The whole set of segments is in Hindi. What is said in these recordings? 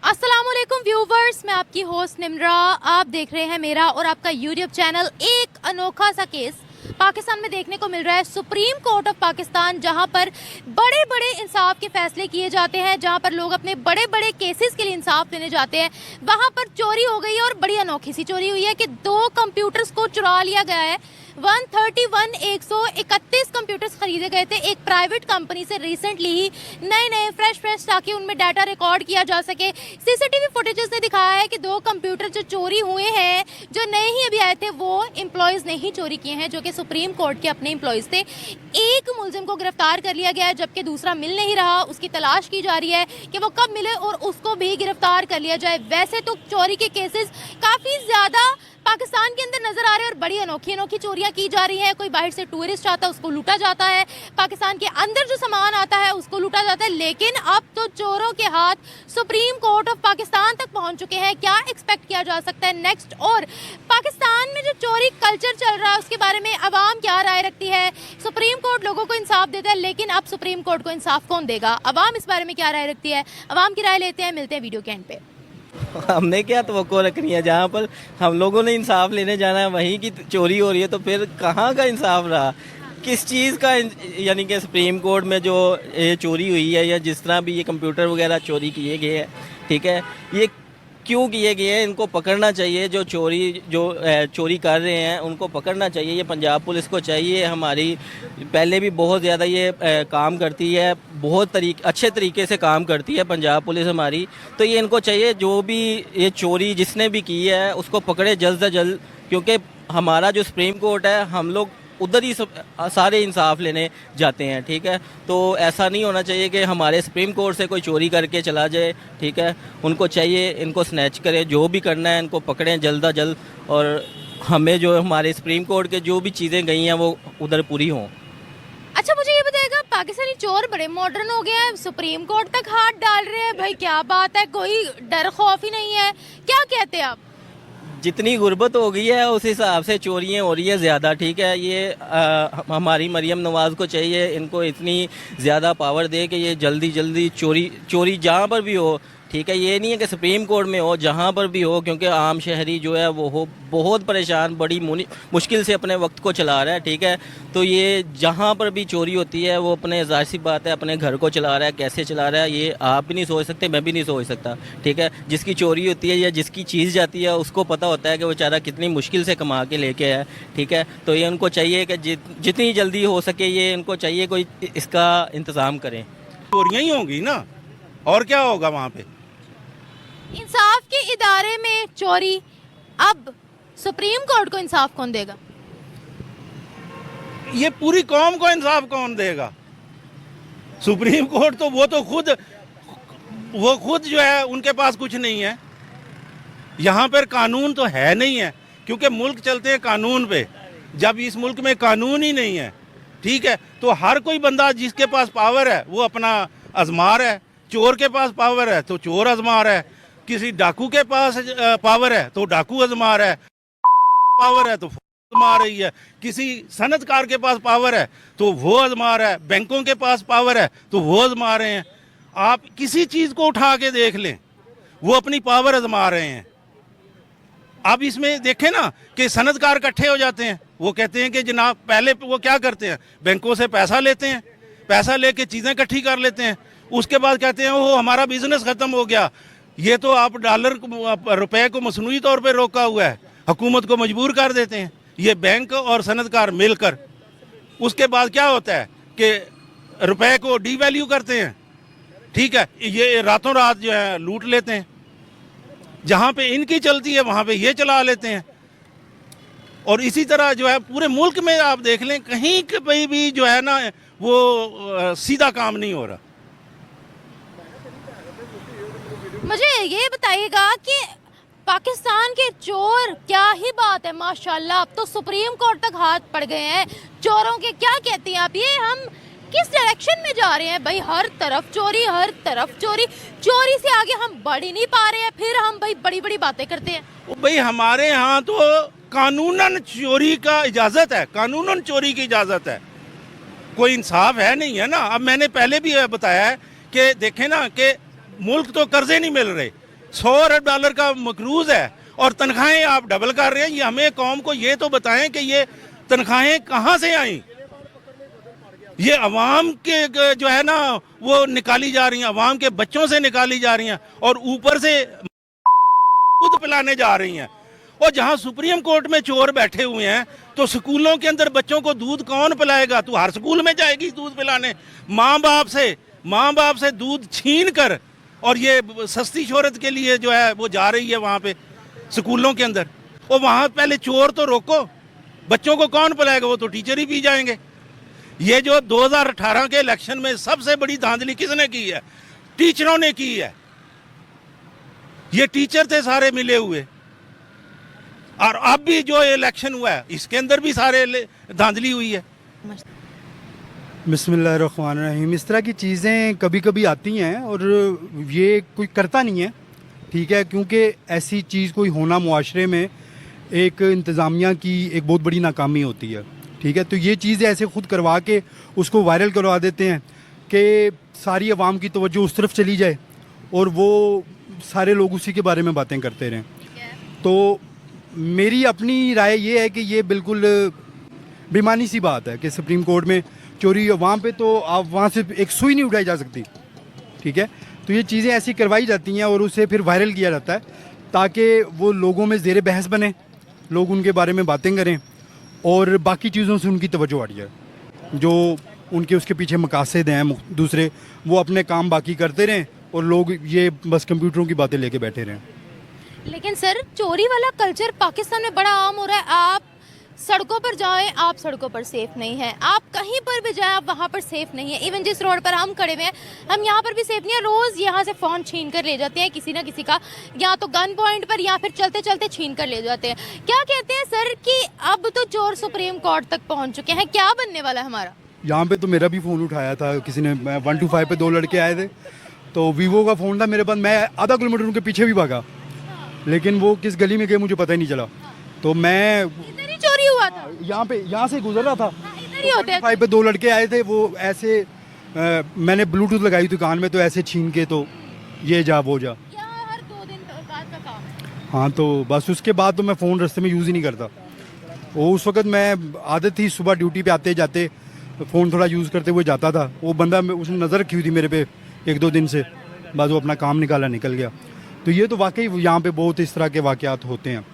अस्सलामुअलैकुम व्यूवर्स, मैं आपकी होस्ट निम्रा। आप देख रहे हैं मेरा और आपका यूट्यूब चैनल। एक अनोखा सा केस पाकिस्तान में देखने को मिल रहा है। सुप्रीम कोर्ट ऑफ पाकिस्तान, जहां पर बड़े बड़े इंसाफ के फैसले किए जाते हैं, जहां पर लोग अपने बड़े बड़े केसेस के लिए इंसाफ लेने जाते हैं, वहां पर चोरी हो गई है और बड़ी अनोखी सी चोरी हुई है कि 2 कंप्यूटर्स को चुरा लिया गया है। 131 कंप्यूटर्स खरीदे गए थे एक प्राइवेट कंपनी से रिसेंटली ही, नए फ्रेश ताकि उनमें डाटा रिकॉर्ड किया जा सके। सीसीटीवी फुटेजेस ने दिखाया है कि 2 कंप्यूटर जो चोरी हुए हैं, जो नए ही अभी आए थे, वो एम्प्लॉयज़ ने ही चोरी किए हैं, जो कि सुप्रीम कोर्ट के अपने एम्प्लॉयज़ थे। एक मुलजिम को गिरफ्तार कर लिया गया है, जबकि दूसरा मिल नहीं रहा। उसकी तलाश की जा रही है कि वो कब मिले और उसको भी गिरफ्तार कर लिया जाए। वैसे तो चोरी के केसेस काफ़ी ज़्यादा पाकिस्तान के अंदर नजर आ रहे हैं और बड़ी अनोखी चोरियां की जा रही हैं। कोई बाहर से टूरिस्ट आता है, उसको लूटा जाता है। पाकिस्तान के अंदर जो सामान आता है उसको लूटा जाता है। लेकिन अब तो चोरों के हाथ सुप्रीम कोर्ट ऑफ पाकिस्तान तक पहुंच चुके हैं। क्या एक्सपेक्ट किया जा सकता है नेक्स्ट? और पाकिस्तान में जो चोरी कल्चर चल रहा है उसके बारे में अवाम क्या राय रखती है? सुप्रीम कोर्ट लोगों को इंसाफ देता है, लेकिन अब सुप्रीम कोर्ट को इंसाफ कौन देगा? अवाम इस बारे में क्या राय रखती है? अवाम की राय लेते हैं। मिलते हैं वीडियो के एंड पे। हमने क्या तवक्को रखनी है? जहाँ पर हम लोगों ने इंसाफ लेने जाना है वहीं की चोरी हो रही है, तो फिर कहाँ का इंसाफ रहा? किस चीज़ का? यानी कि सुप्रीम कोर्ट में जो ये चोरी हुई है या जिस तरह भी ये कंप्यूटर वगैरह चोरी किए गए हैं, ठीक है, ये क्यों किए गए हैं? इनको पकड़ना चाहिए। जो चोरी कर रहे हैं उनको पकड़ना चाहिए। ये पंजाब पुलिस को चाहिए। हमारी पहले भी बहुत ज़्यादा ये काम करती है, बहुत अच्छे तरीके से काम करती है पंजाब पुलिस हमारी। तो ये इनको चाहिए, जो भी ये चोरी जिसने भी की है उसको पकड़े जल्द से जल्द, क्योंकि हमारा जो सुप्रीम कोर्ट है, हम लोग उधर ही सारे इंसाफ लेने जाते हैं, ठीक है। तो ऐसा नहीं होना चाहिए कि हमारे सुप्रीम कोर्ट से कोई चोरी करके चला जाए, ठीक है। उनको चाहिए, इनको स्नैच करें, जो भी करना है इनको पकड़ें जल्द अज जल्द, और हमें जो हमारे सुप्रीम कोर्ट के जो भी चीज़ें गई हैं वो उधर पूरी हों। अच्छा, मुझे ये बताएगा, पाकिस्तानी चोर बड़े मॉडर्न हो गए हैं, सुप्रीम कोर्ट तक हाथ डाल रहे हैं। भाई क्या बात है, कोई डर खौफ ही नहीं है? क्या कहते हैं आप? जितनी गुर्बत हो गई है उस हिसाब से चोरियाँ हो रही है ज़्यादा, ठीक है। ये हमारी मरीम नवाज़ को चाहिए, इनको इतनी ज़्यादा पावर दे कि ये जल्दी चोरी जहाँ पर भी हो, ठीक है। ये नहीं है कि सुप्रीम कोर्ट में हो, जहाँ पर भी हो, क्योंकि आम शहरी जो है वो हो बहुत परेशान, बड़ी मुश्किल से अपने वक्त को चला रहा है, ठीक है। तो ये जहाँ पर भी चोरी होती है वो अपने ज़ाहिर सी बात है अपने घर को चला रहा है। कैसे चला रहा है ये आप भी नहीं सोच सकते, मैं भी नहीं सोच सकता, ठीक है। जिसकी चोरी होती है या जिसकी चीज़ जाती है उसको पता होता है कि बेचारा कितनी मुश्किल से कमा के लेके आया, ठीक है। तो ये उनको चाहिए कि जितनी जल्दी हो सके ये इनको चाहिए कोई इसका इंतज़ाम करें। चोरियां ही होंगी ना, और क्या होगा वहाँ पे? इंसाफ के इदारे में चोरी, अब सुप्रीम कोर्ट को इंसाफ कौन देगा? ये पूरी कौम को इंसाफ कौन देगा? सुप्रीम कोर्ट तो वो खुद जो है, उनके पास कुछ नहीं है। यहाँ पर कानून तो है नहीं है, क्योंकि मुल्क चलते हैं कानून पे। जब इस मुल्क में कानून ही नहीं है, ठीक है, तो हर कोई बंदा जिसके पास पावर है वो अपना आजमा रहा है। चोर के पास पावर है तो चोर आजमा रहा है, किसी डाकू के पास पावर है तो डाकू आजमा रहा है, पावर है तो आजमा रही है, किसी सनतकार के पास पावर है तो वो आजमा रहा है, बैंकों के पास पावर है तो वो आजमा रहे हैं। आप किसी चीज़ को उठा के देख लें, वो अपनी पावर आजमा रहे हैं। आप इसमें देखें ना कि सनतकार इकट्ठे हो जाते हैं, वो कहते हैं कि जनाब, पहले वो क्या करते हैं, बैंकों से पैसा लेते हैं, पैसा लेके चीज़ें इकट्ठी कर लेते हैं, उसके बाद कहते हैं वो हमारा बिजनेस ख़त्म हो गया। ये तो आप रुपए को मसनूई तौर पे रोका हुआ है, हुकूमत को मजबूर कर देते हैं ये बैंक और सनतकार मिलकर। उसके बाद क्या होता है कि रुपए को डीवैल्यू करते हैं, ठीक है, ये रातों रात जो है लूट लेते हैं। जहाँ पे इनकी चलती है वहाँ पे ये चला लेते हैं। और इसी तरह जो है पूरे मुल्क में आप देख लें, कहीं कहीं भी जो है ना वो सीधा काम नहीं हो रहा। मुझे ये बताइएगा कि पाकिस्तान के चोर, क्या ही बात है माशाल्लाह, अब तो सुप्रीम कोर्ट तक हाथ पड़ गए हैं चोरों के। क्या कहती हैं आप, ये हम किस डायरेक्शन में जा रहे हैं? भाई हर तरफ चोरी, हर तरफ चोरी, चोरी से आगे हम बढ़ ही नहीं पा रहे हैं, फिर हम भाई बड़ी बड़ी बातें करते हैं। भाई हमारे यहाँ तो कानूनन चोरी का इजाज़त है, कानूनन चोरी की इजाज़त है, कोई इंसाफ है नहीं है ना। अब मैंने पहले भी बताया है कि देखें ना कि मुल्क तो कर्जे नहीं मिल रहे, $100 का मकरूज है और तनख्वाहें आप डबल कर रहे हैं। ये हमें कौम को ये तो बताएं कि ये तनख्वाहें कहाँ से आई। ये अवाम के जो है ना वो निकाली जा रही हैं, अवाम के बच्चों से निकाली जा रही हैं और ऊपर से दूध पिलाने जा रही हैं। और जहां सुप्रीम कोर्ट में चोर बैठे हुए हैं तो स्कूलों के अंदर बच्चों को दूध कौन पिलाएगा? तू हर स्कूल में जाएगी दूध पिलाने, माँ बाप से दूध छीन कर, और ये सस्ती शोहरत के लिए जो है वो जा रही है वहाँ पे स्कूलों के अंदर। और वहाँ पहले चोर तो रोको, बच्चों को कौन पिलाएगा? वो तो टीचर ही पी जाएंगे। ये जो 2018 के इलेक्शन में सबसे बड़ी धांधली किसने की है? टीचरों ने की है। ये टीचर थे सारे मिले हुए, और अब भी जो इलेक्शन हुआ है इसके अंदर भी सारे धांधली हुई है। बिस्मिल्लाहिर्रहमानिर्रहीम। इस तरह की चीज़ें कभी कभी आती हैं और ये कोई करता नहीं है, ठीक है, क्योंकि ऐसी चीज़ कोई होना मुआशरे में एक इंतज़ामिया की एक बहुत बड़ी नाकामी होती है, ठीक है। तो ये चीज़ें ऐसे ख़ुद करवा के उसको वायरल करवा देते हैं कि सारी आवाम की तवज्जो उस तरफ चली जाए और वो सारे लोग उसी के बारे में बातें करते रहें। तो मेरी अपनी राय ये है कि ये बिल्कुल बेईमानी सी बात है कि सुप्रीम कोर्ट में चोरी वहाँ पे तो आप वहाँ से एक सुई नहीं उठाई जा सकती, ठीक है। तो ये चीज़ें ऐसी करवाई जाती हैं और उसे फिर वायरल किया जाता है ताकि वो लोगों में ज़ेर बहस बने, लोग उनके बारे में बातें करें और बाकी चीज़ों से उनकी तवज्जो हट जाए। जो उनके उसके पीछे मकासद हैं दूसरे, वो अपने काम बाकी करते रहें और लोग ये बस कंप्यूटरों की बातें लेके बैठे रहें। लेकिन सर चोरी वाला कल्चर पाकिस्तान में बड़ा आम हो रहा है। आप सड़कों पर जाएं, आप सड़कों पर सेफ नहीं हैं। आप कहीं पर भी जाएं, आप वहाँ पर सेफ नहीं है। इवन जिस रोड पर हम खड़े हुए हैं, हम यहाँ पर भी सेफ नहीं है। रोज़ यहाँ से फ़ोन छीन कर ले जाते हैं किसी ना किसी का, या तो गन पॉइंट पर या फिर चलते चलते छीन कर ले जाते हैं। क्या कहते हैं सर कि अब तो चोर सुप्रीम कोर्ट तक पहुँच चुके हैं, क्या बनने वाला है हमारा? यहाँ पे तो मेरा भी फ़ोन उठाया था किसी ने, 125 पे 2 लड़के आए थे, तो वीवो का फ़ोन था मेरे पास। मैं आधा किलोमीटर उनके पीछे भी भागा, लेकिन वो किस गली में गए मुझे पता ही नहीं चला। तो मैं इधर ही चोरी हुआ था, यहाँ से गुजर रहा था, इधर ही होते हैं। 125 पे 2 लड़के आए थे, वो ऐसे मैंने ब्लूटूथ लगाई थी कान में, तो ऐसे छीन के तो ये जा वो जा। यहाँ हर 2 दिन बाद का काम है। हाँ, तो बस उसके बाद तो मैं फ़ोन रास्ते में यूज़ ही नहीं करता। वो उस वक्त मैं आदत थी सुबह ड्यूटी पे आते जाते फ़ोन थोड़ा यूज़ करते हुए जाता था। वो बंदा उसने नज़र रखी हुई थी मेरे पे 1-2 दिन से, बस वो अपना काम निकाला निकल गया। तो ये तो वाकई यहाँ पे बहुत इस तरह के वाक़यात होते हैं।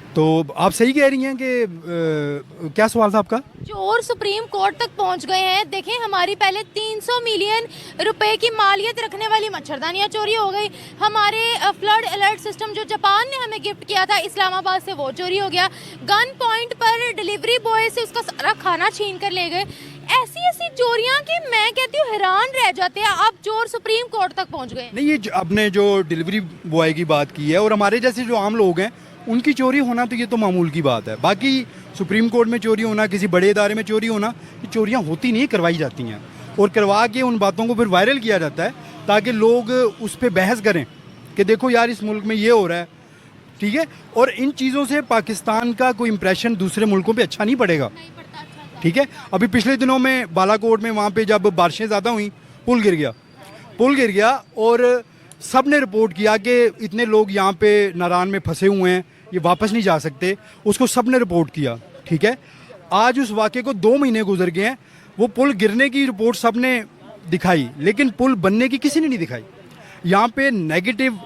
तो आप सही कह रही हैं कि क्या सवाल था आपका? चोर सुप्रीम कोर्ट तक पहुंच गए हैं। देखें, हमारी पहले 300 मिलियन रुपए की मालियत रखने वाली मच्छरदानियां चोरी हो गई। हमारे फ्लड अलर्ट सिस्टम जो जापान ने हमें गिफ्ट किया था इस्लामाबाद से, वो चोरी हो गया। गन पॉइंट पर डिलीवरी बॉय से उसका सारा खाना छीन कर ले गए। ऐसी ऐसी चोरियां कि मैं कहती हूँ हैरान रह जाते हैं। अब चोर सुप्रीम कोर्ट तक पहुंच गए। नहीं, ये आपने जो डिलीवरी बॉय की बात की है और हमारे जैसे जो आम लोग हैं उनकी चोरी होना, तो ये तो मामूल की बात है। बाकी सुप्रीम कोर्ट में चोरी होना, किसी बड़े इदारे में चोरी होना, ये चोरियां होती नहीं, करवाई जाती हैं और करवा के उन बातों को फिर वायरल किया जाता है ताकि लोग उस पर बहस करें कि देखो यार इस मुल्क में ये हो रहा है, ठीक है। और इन चीज़ों से पाकिस्तान का कोई इंप्रेशन दूसरे मुल्कों पर अच्छा नहीं पड़ेगा, ठीक है। अभी पिछले दिनों में बालाकोट में वहाँ पे जब बारिशें ज़्यादा हुई, पुल गिर गया और सब ने रिपोर्ट किया कि इतने लोग यहाँ पे नारान में फंसे हुए हैं, ये वापस नहीं जा सकते। उसको सब ने रिपोर्ट किया, ठीक है। आज उस वाक़े को 2 महीने गुजर गए हैं। वो पुल गिरने की रिपोर्ट सब ने दिखाई, लेकिन पुल बनने की किसी ने नहीं दिखाई। यहाँ पे नेगेटिव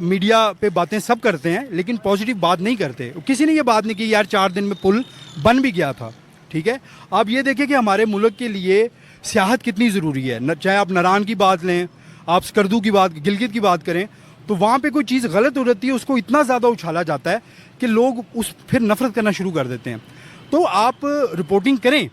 मीडिया पे बातें सब करते हैं, लेकिन पॉजिटिव बात नहीं करते। किसी ने ये बात नहीं की यार 4 दिन में पुल बन भी गया था, ठीक है। आप ये देखें कि हमारे मुल्क के लिए सियाहत कितनी ज़रूरी है। चाहे आप नारान की बात लें, आप स्कर्दू की बात, गिलगित की बात करें, तो वहाँ पे कोई चीज़ गलत हो जाती है, उसको इतना ज़्यादा उछाला जाता है कि लोग उस फिर नफ़रत करना शुरू कर देते हैं। तो आप रिपोर्टिंग करें,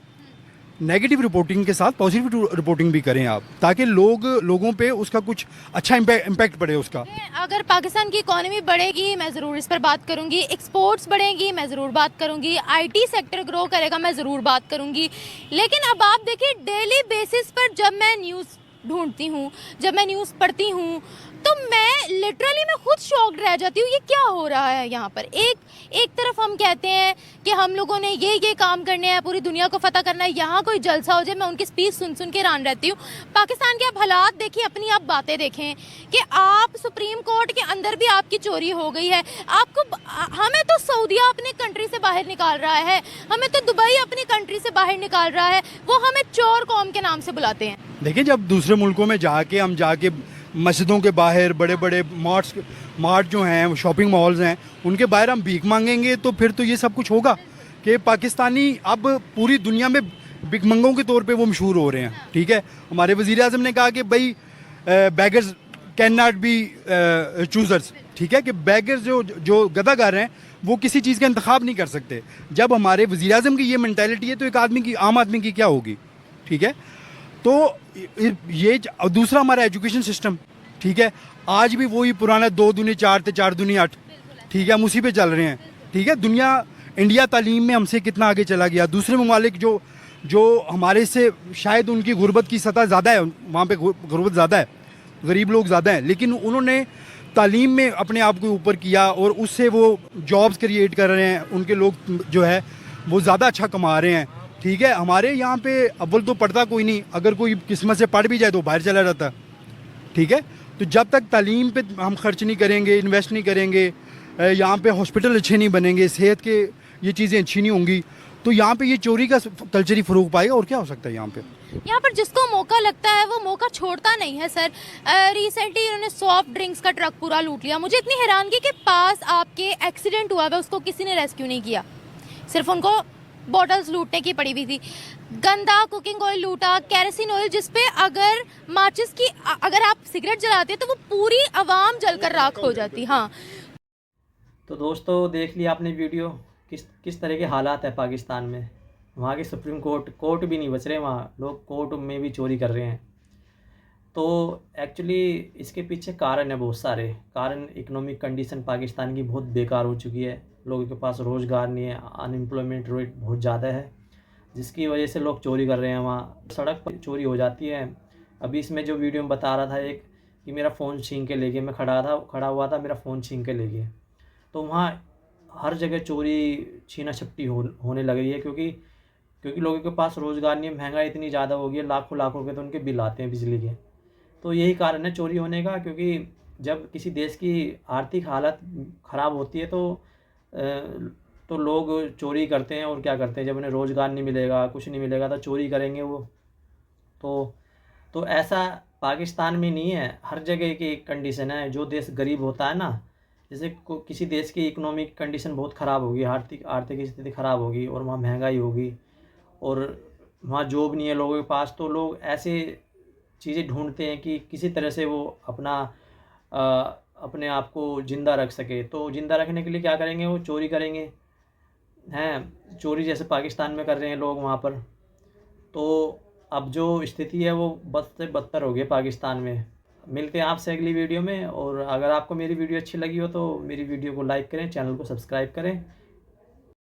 नेगेटिव रिपोर्टिंग के साथ पॉजिटिव रिपोर्टिंग भी करें आप, ताकि लोगों पे उसका कुछ अच्छा इम्पैक्ट पड़े उसका। अगर पाकिस्तान की इकोनॉमी बढ़ेगी, मैं ज़रूर इस पर बात करूंगी। एक्सपोर्ट्स बढ़ेंगी, मैं ज़रूर बात करूंगी। आईटी सेक्टर ग्रो करेगा, मैं ज़रूर बात करूंगी। लेकिन अब आप देखिए, डेली बेसिस पर जब मैं न्यूज़ ढूंढती हूँ, जब मैं न्यूज़ पढ़ती हूँ, तो मैं लिटरली मैं खुद शॉक्ड रह जाती हूँ, ये क्या हो रहा है यहाँ पर। एक तरफ हम कहते हैं कि हम लोगों ने ये काम करने हैं, पूरी दुनिया को फतह करना है, यहाँ कोई जलसा हो जाए, मैं उनकी स्पीच सुन के हैरान रहती हूँ। पाकिस्तान के आप हालात देखिए, अपनी आप बातें देखें कि आप सुप्रीम कोर्ट के अंदर भी आपकी चोरी हो गई है। आपको हमें तो सऊदीया अपनी कंट्री से बाहर निकाल रहा है, हमें तो दुबई अपनी कंट्री से बाहर निकाल रहा है, वो हमें चोर कौम के नाम से बुलाते हैं। देखिए, जब दूसरे मुल्कों में हम जाके मस्जिदों के बाहर बड़े बड़े मार्ट जो हैं, शॉपिंग मॉल्स हैं, उनके बाहर हम भीख मांगेंगे तो फिर तो ये सब कुछ होगा कि पाकिस्तानी अब पूरी दुनिया में भिखमंगों के तौर पे वो मशहूर हो रहे हैं। ठीक है, हमारे वज़ीर आज़म ने कहा कि भाई beggars can not be choosers. ठीक है, कि बेगर्स जो गदागार हैं वो किसी चीज़ का इंतखाब नहीं कर सकते। जब हमारे वज़ीर आज़म की ये मेंटालिटी है तो एक आम आदमी की क्या होगी। ठीक है, तो ये दूसरा हमारा एजुकेशन सिस्टम। ठीक है, आज भी वही पुराना 2 दूनी 4 थे 4 दूनी 8। ठीक है, हम उसी पे चल रहे हैं। ठीक है, इंडिया तालीम में हमसे कितना आगे चला गया। दूसरे ममालिक जो हमारे से शायद उनकी गुर्बत की सतह ज़्यादा है, वहाँ पे गुर्बत ज़्यादा है, गरीब लोग ज़्यादा हैं, लेकिन उन्होंने तालीम में अपने आप को ऊपर किया और उससे वो जॉब्स क्रिएट कर रहे हैं। उनके लोग जो है वो ज़्यादा अच्छा कमा रहे हैं। ठीक है, हमारे यहाँ पे अव्वल तो पढ़ता कोई नहीं, अगर कोई किस्मत से पढ़ भी जाए तो बाहर चला जाता। ठीक है, तो जब तक तालीम पे हम खर्च नहीं करेंगे, इन्वेस्ट नहीं करेंगे, यहाँ पे हॉस्पिटल अच्छे नहीं बनेंगे, सेहत के ये चीज़ें अच्छी नहीं होंगी, तो यहाँ पे ये चोरी का कल्चर ही फ़रोग पाएगा। और क्या हो सकता है यहाँ पर जिसको मौका लगता है वो मौका छोड़ता नहीं है सर। रिसेंटली इन्होंने सॉफ्ट ड्रिंक्स का ट्रक पूरा लूट लिया। मुझे इतनी हैरानगी कि पास आपके एक्सीडेंट हुआ है, उसको किसी ने रेस्क्यू नहीं किया, सिर्फ उनको बॉटल्स लूटने की पड़ी हुई थी। गंदा कुकिंग ऑयल लूटा, केरोसिन ऑयल, जिसपे अगर माचिस की अगर आप सिगरेट जलाते हैं तो वो पूरी आवाम जलकर राख हो जाती। हाँ, तो दोस्तों देख लिया आपने वीडियो, किस तरह के हालात है पाकिस्तान में। वहाँ के सुप्रीम कोर्ट भी नहीं बच रहे, वहाँ लोग कोर्ट में भी चोरी कर रहे हैं। तो एक्चुअली इसके पीछे कारण है, बहुत सारे कारण। इकोनॉमिक कंडीशन पाकिस्तान की बहुत बेकार हो चुकी है, लोगों के पास रोज़गार नहीं है, अनएम्प्लॉयमेंट रेट बहुत ज़्यादा है, जिसकी वजह से लोग चोरी कर रहे हैं। वहाँ सड़क पर चोरी हो जाती है। अभी इसमें जो वीडियो में बता रहा था एक कि मेरा फ़ोन छीन के ले गए, मैं खड़ा हुआ था, मेरा फ़ोन छीन के ले गए। तो वहाँ हर जगह चोरी छीना झपटी होने लगी है, क्योंकि लोगों के पास रोज़गार नहीं है, महंगाई इतनी ज़्यादा हो गई है, लाखों के तो उनके बिल आते हैं बिजली के। तो यही कारण है चोरी होने का, क्योंकि जब किसी देश की आर्थिक हालत ख़राब होती है तो लोग चोरी करते हैं। और क्या करते हैं, जब उन्हें रोज़गार नहीं मिलेगा, कुछ नहीं मिलेगा, तो चोरी करेंगे वो। तो ऐसा पाकिस्तान में नहीं है, हर जगह की कंडीशन है। जो देश गरीब होता है ना, जैसे किसी देश की इकोनॉमिक कंडीशन बहुत ख़राब होगी, आर्थिक स्थिति ख़राब होगी और वहाँ महंगाई होगी और वहाँ जॉब नहीं है लोगों के पास, तो लोग ऐसे चीज़ें ढूंढते हैं कि किसी तरह से वो अपने आप को ज़िंदा रख सके। तो ज़िंदा रखने के लिए क्या करेंगे, वो चोरी करेंगे हैं। चोरी जैसे पाकिस्तान में कर रहे हैं लोग वहाँ पर। तो अब जो स्थिति है वो बद से बदतर हो गई पाकिस्तान में। मिलते हैं आपसे अगली वीडियो में। और अगर आपको मेरी वीडियो अच्छी लगी हो तो मेरी वीडियो को लाइक करें, चैनल को सब्सक्राइब करें।